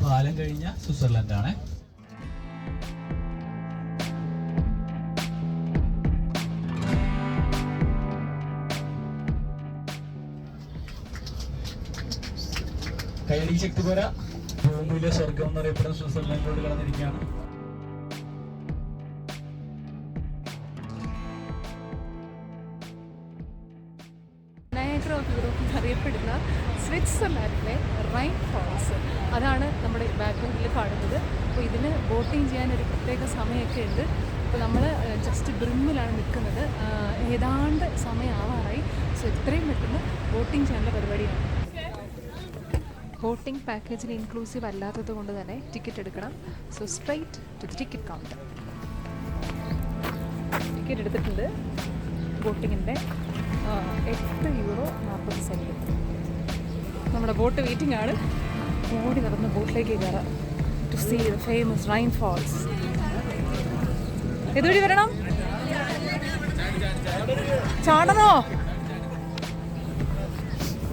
പാലം കഴിഞ്ഞ സ്വിറ്റ്സർലൻഡ് ആണ്. കൈയടി ശക്തി പോരാ. ഭൂമിയിലെ സ്വർഗം എന്നറിയപ്പെടുന്ന സ്വിറ്റ്സർലൻഡിലോട് കടന്നിരിക്കുകയാണ്. നയാഗ്ര ഓഫ് യൂറോപ്പ് എന്നറിയപ്പെടുന്ന സ്വിറ്റ്സർലാൻഡിലെ റൈൻ ഫോൾസ്, അതാണ് നമ്മുടെ ബാക്ക്ഗ്രൗണ്ടിൽ കാണുന്നത്. അപ്പോൾ ഇതിന് ബോട്ടിങ് ചെയ്യാൻ ഒരു പ്രത്യേക സമയമൊക്കെ ഉണ്ട്. അപ്പോൾ നമ്മൾ ജസ്റ്റ് ബ്രിമ്മിലാണ് നിൽക്കുന്നത്. ഏതാണ്ട് സമയമാവാറായി. സോ എത്രയും പെട്ടെന്ന് ബോട്ടിങ് ചെയ്യാനുള്ള പരിപാടിയാണ്. ബോട്ടിംഗ് പാക്കേജിന് ഇൻക്ലൂസീവ് അല്ലാത്തത് കൊണ്ട് തന്നെ ടിക്കറ്റ് എടുക്കണം. So straight to the ticket counter. Ticket എടുത്തിട്ടുണ്ട്. ബോട്ടിങ്ങിൻ്റെ €8.40. നമ്മുടെ ബോട്ട് വെയിറ്റിംഗ് ആണ്. ഓടി നടന്ന് ബോട്ടിലേക്ക് കയറാം to see the famous Rhine falls. ഇതുവഴി വരണം. ചാടണോ?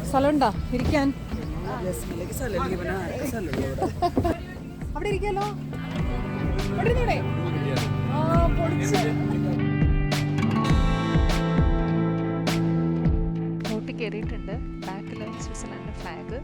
സ്ഥലമുണ്ടോ ഇരിക്കാൻ? അവിടെ ഇരിക്കാലോ. ബോട്ടിൽ കയറിയിട്ടുണ്ട്. ബാക്കിൽ സ്വിറ്റ്സർലൻഡിന്റെ ഫ്ലാഗ്.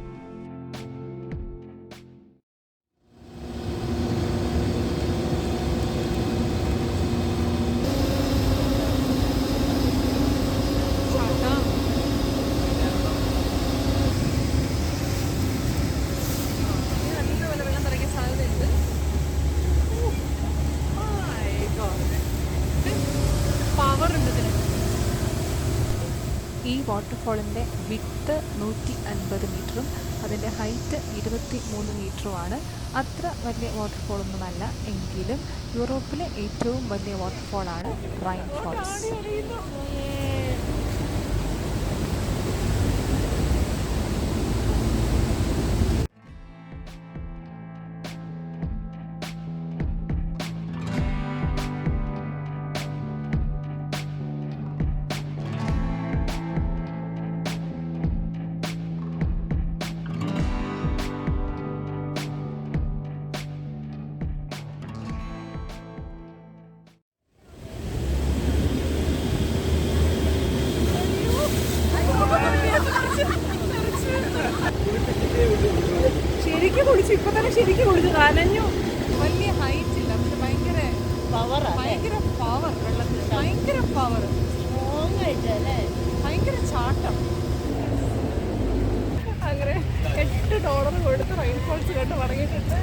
ഈ വാട്ടർഫോളിൻ്റെ വിഡ്ത്ത് 150 മീറ്ററും അതിൻ്റെ ഹൈറ്റ് 23 മീറ്ററുമാണ്. അത്ര വലിയ വാട്ടർഫോളൊന്നുമല്ല, എങ്കിലും യൂറോപ്പിലെ ഏറ്റവും വലിയ വാട്ടർഫോളാണ് റൈൻ ഫോൾസ്. ശരിക്കും കുളിച്ചു. ഇപ്പൊ തന്നെ ശരിക്കും കുളിച്ചു. നനഞ്ഞു. വലിയ ഹൈറ്റ് ഇല്ല, പക്ഷെ ഭയങ്കര പവർ. വെള്ളത്തിൽ ഭയങ്കര പവർ. ഭയങ്കര ചാട്ടം. അങ്ങനെ $8 കൊടുത്ത് റൈൻ ഫോൾസ് കണ്ട് പറഞ്ഞിട്ടുണ്ട്.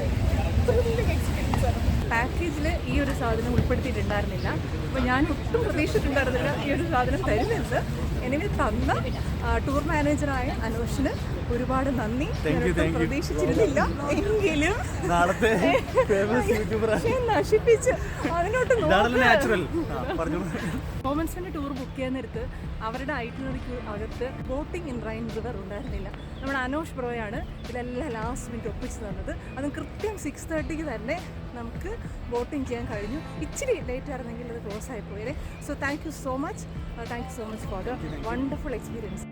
എക്സ്പീരിയൻസ് ആണ്. പാക്കേജിൽ ഈ ഒരു സാധനം ഉൾപ്പെടുത്തിയിട്ടുണ്ടായിരുന്നില്ല. അപ്പോൾ ഞാൻ ഒട്ടും പ്രതീക്ഷിച്ചിട്ടുണ്ടായിരുന്നില്ല ഈ ഒരു സാധനം തരുന്നുണ്ട്. എനിവേ തന്ന ടൂർ മാനേജറായ അനോഷിന് ഒരുപാട് നന്ദി. പ്രതീക്ഷിച്ചിരുന്നില്ല, എങ്കിലും നശിപ്പിച്ച് അതിനോട്ട് മൊമെന്റ്സിന്റെ ടൂർ ബുക്ക് ചെയ്യാൻ നേരത്ത് അവരുടെ ഐറ്റിനറിക്ക് അകത്ത് ബോട്ടിംഗ് ഇൻ റൈൻ റിവർ ഉണ്ടായിരുന്നില്ല. നമ്മുടെ അനോഷ് ബ്രോയാണ് ഇതെല്ലാം ലാസ്റ്റ് മിനിറ്റ് ഒപ്പിച്ച് തന്നത്. അതും കൃത്യം 6:30 തന്നെ നമുക്ക് ബോട്ടിംഗ് ചെയ്യാൻ കഴിഞ്ഞു. ഇച്ചിരി ലേറ്റ് ആയിരുന്നെങ്കിൽ അത് ക്ലോസ് ആയിപ്പോയേ. So thank you so much for the wonderful experience.